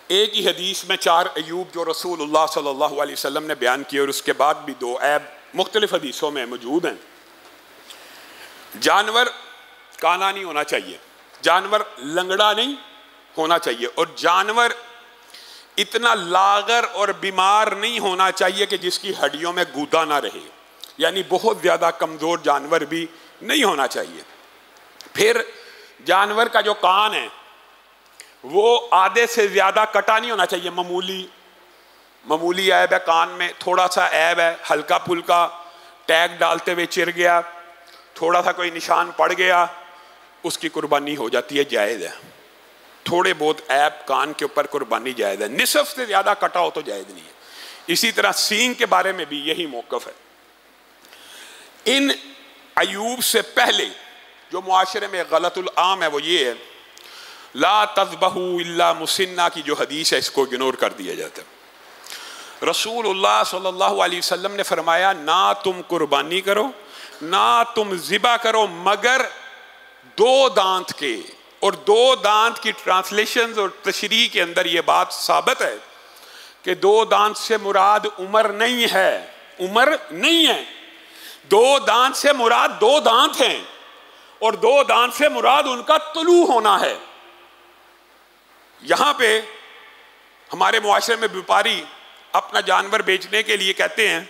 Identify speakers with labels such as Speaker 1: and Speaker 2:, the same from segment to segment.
Speaker 1: ایک ہی حدیث میں 4 عیوب جو رسول اللہ صلی اللہ علیہ وسلم نے بیان کیے، اور اس کے بعد بھی 2 عیب مختلف حدیثوں میں موجود ہیں۔ جانور کانا نہیں ہونا چاہیے، جانور لنگڑا نہیں ہونا چاہیے، اور جانور اتنا لاغر اور بیمار نہیں ہونا چاہیے کہ جس کی ہڈیوں میں گودا نہ رہے، یعنی بہت زیادہ کمزور جانور بھی نہیں ہونا چاہیے۔ پھر جانور کا جو کان ہے وہ آدھے سے زیادہ کٹا نہیں ہونا چاہیے، معمولی عیب ہے کان میں، تھوڑا سا عیب ہے، ہلکا پھلکا ٹیگ ڈالتے ہوئے چر گیا، تھوڑا سا کوئی نشان پڑ گیا، اس کی قربانی ہو جاتی ہے، جائز ہے۔ تھوڑے بہت عیب کان کے اوپر قربانی جائز ہے، نصف سے زیادہ کٹا ہو تو جائز نہیں ہے۔ اسی طرح سینگ کے بارے میں بھی یہی موقف ہے۔ ان عیوب سے پہلے جو معاشرے میں غلط العام ہے وہ یہ ہے، لا تذبحوا الا مسنہ کی جو حدیث ہے اس کو اگنور کر دیا جاتا ہے۔ رسول اللہ صلی اللہ علیہ وسلم نے فرمایا نہ تم قربانی کرو، نہ تم ذبح کرو مگر 2 دانت کے، اور 2 دانت کی ٹرانسلیشنز اور تشریح کے اندر یہ بات ثابت ہے کہ 2 دانت سے مراد عمر نہیں ہے، عمر نہیں ہے، 2 دانت سے مراد 2 دانت ہیں، اور 2 دانت سے مراد ان کا طلوع ہونا ہے۔ یہاں پہ ہمارے معاشرے میں بیپاری اپنا جانور بیچنے کے لیے کہتے ہیں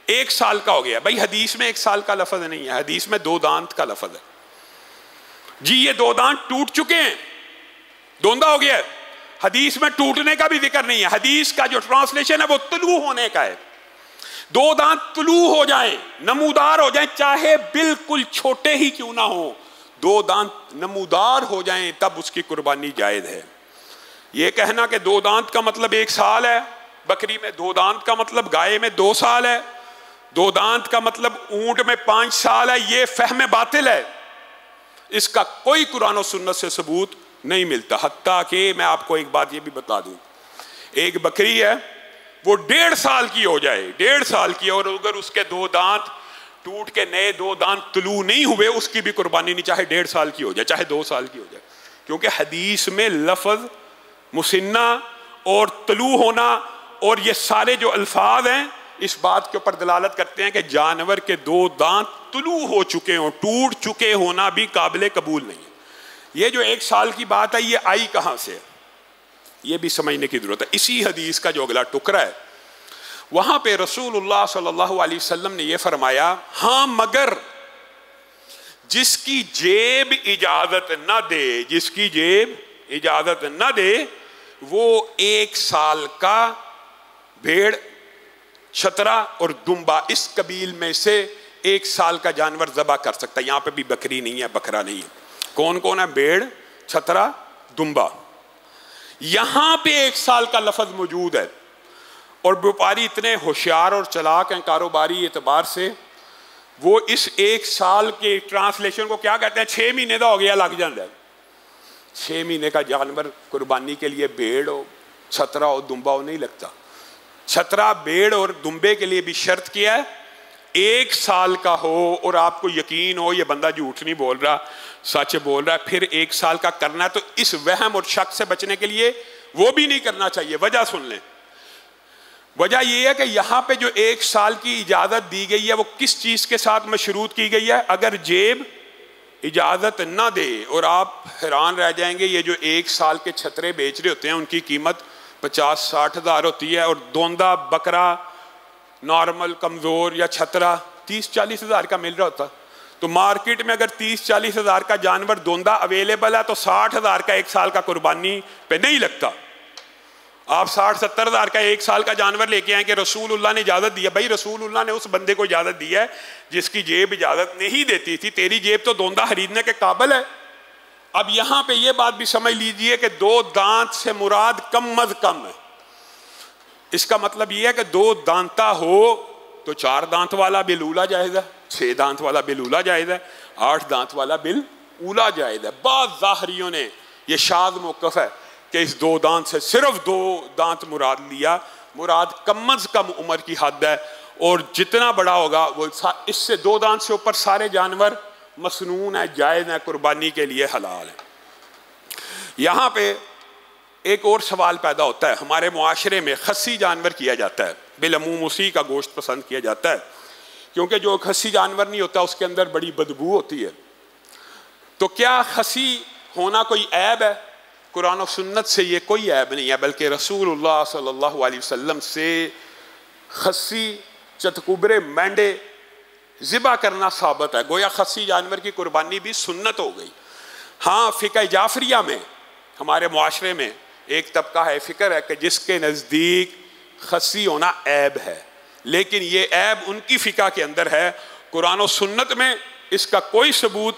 Speaker 1: 1 سال کا ہو گیا، بھائی حدیث میں 1 سال کا لفظ نہیں ہے، حدیث میں 2 دانت کا لفظ ہے۔ جی یہ 2 دانت ٹوٹ چکے ہیں، دوندا ہو گیا ہے، حدیث میں ٹوٹنے کا بھی ذکر نہیں ہے، حدیث کا جو ٹرانسلیشن ہے وہ طلوع ہونے کا ہے۔ 2 دانت طلوع ہو جائیں، نمودار ہو جائیں، چاہے بالکل چھوٹے ہی کیوں نہ ہو، 2 دانت نمودار ہو جائیں تب اس کی قربانی جائز ہے۔ یہ کہنا کہ 2 دانت کا مطلب 1 سال ہے، بکری میں 2 دانت کا مطلب گائے میں 2 سال ہے، 2 دانت کا مطلب اونٹ میں 5 سال ہے، یہ فہم باطل ہے، اس کا کوئی قرآن و سنت سے ثبوت نہیں ملتا۔ حتیٰ کہ میں آپ کو ایک بات یہ بھی بتا دوں، ایک بکری ہے وہ 1.5 سال کی ہو جائے، 1.5 سال کی، اور اگر اس کے 2 دانت ٹوٹ کے نئے 2 دانت طلوع نہیں ہوئے اس کی بھی قربانی نہیں، چاہے 1.5 سال کی ہو جائے، چاہے 2 سال کی ہو جائے، کیونکہ حدیث میں لفظ مسنہ اور طلوع ہونا اور یہ سارے جو الفاظ ہیں اس بات کے اوپر دلالت کرتے ہیں کہ جانور کے 2 دانت طلوع ہو چکے ہوں، ٹوٹ چکے ہونا بھی قابل قبول نہیں ہے۔ یہ جو 1 سال کی بات ہے یہ آئی کہاں سے، یہ بھی سمجھنے کی ضرورت ہے۔ اسی حدیث کا جو اگلا ٹکڑا ہے وہاں پہ رسول اللہ صلی اللہ علیہ وسلم نے یہ فرمایا، ہاں مگر جس کی جیب اجازت نہ دے، جس کی جیب اجازت نہ دے وہ 1 سال کا بھیڑ، چھترا اور دمبا اس قبیل میں سے 1 سال کا جانور ذبح کر سکتا ہے۔ یہاں پہ بھی بکری نہیں ہے، بکرا نہیں ہے، کون کون ہے؟ بھیڑ، چھترا، دمبا۔ یہاں پہ 1 سال کا لفظ موجود ہے، اور بیپاری اتنے ہوشیار اور چلاک ہیں کاروباری اعتبار سے، وہ اس 1 سال کے ٹرانسلیشن کو کیا کہتے ہیں، 6 مہینے کا ہو گیا لگ جاتا ہے، 6 مہینے کا جانور قربانی کے لیے بھیڑ ہو، چھترا ہو، دمبا ہو نہیں لگتا۔ چھترا، بھیڑ اور دمبے کے لیے بھی شرط کیا ہے 1 سال کا ہو، اور آپ کو یقین ہو یہ بندہ جھوٹ نہیں بول رہا، سچ بول رہا ہے، پھر 1 سال کا کرنا ہے۔ تو اس وہم اور شک سے بچنے کے لیے وہ بھی نہیں کرنا چاہیے۔ وجہ سن لیں، وجہ یہ ہے کہ یہاں پہ جو 1 سال کی اجازت دی گئی ہے وہ کس چیز کے ساتھ مشروط کی گئی ہے؟ اگر جیب اجازت نہ دے، اور آپ حیران رہ جائیں گے یہ جو 1 سال کے چھترے بیچ رہے ہوتے ہیں ان کی قیمت 50-60 ہزار ہوتی ہے، اور دوندا بکرا نارمل کمزور یا چھترا 30-40 ہزار کا مل رہا ہوتا۔ تو مارکیٹ میں اگر 30-40 ہزار کا جانور دوندا اویلیبل ہے تو 60 ہزار کا 1 سال کا قربانی پہ نہیں لگتا۔ آپ 60-70 ہزار کا 1 سال کا جانور لے کے آئیں کہ رسول اللہ نے اجازت دی ہے، بھائی رسول اللہ نے اس بندے کو اجازت دی ہے جس کی جیب اجازت نہیں دیتی تھی، تیری جیب تو دوندا خریدنے کے قابل ہے۔ اب یہاں پہ یہ بات بھی سمجھ لیجئے کہ 2 دانت سے مراد کم از کم ہے، اس کا مطلب یہ ہے کہ 2 دانتا ہو تو 4 دانت والا بالأولیٰ جائز ہے، 6 دانت والا بالأولیٰ جائز ہے، 8 دانت والا بالأولیٰ جائز ہے۔ بعض ظاہریوں نے یہ شاذ موقف ہے کہ اس 2 دانت سے صرف 2 دانت مراد لیا، مراد کم از کم عمر کی حد ہے، اور جتنا بڑا ہوگا وہ اس سے 2 دانت سے اوپر سارے جانور مسنون ہے، جائز ہے، قربانی کے لیے حلال ہے۔ یہاں پہ ایک اور سوال پیدا ہوتا ہے، ہمارے معاشرے میں خصی جانور کیا جاتا ہے، بالعموم اسی کا گوشت پسند کیا جاتا ہے، کیونکہ جو خصی جانور نہیں ہوتا اس کے اندر بڑی بدبو ہوتی ہے۔ تو کیا خصی ہونا کوئی عیب ہے؟ قرآن و سنت سے یہ کوئی عیب نہیں ہے، بلکہ رسول اللہ صلی اللہ علیہ وسلم سے خصی، چتکبرے، مینڈے ذبح کرنا ثابت ہے، گویا خصی جانور کی قربانی بھی سنت ہو گئی۔ ہاں فقہ جعفریہ میں ہمارے معاشرے میں ایک طبقہ ہے، فکر ہے کہ جس کے نزدیک خصی ہونا عیب ہے، لیکن یہ عیب ان کی فقہ کے اندر ہے، قرآن و سنت میں اس کا کوئی ثبوت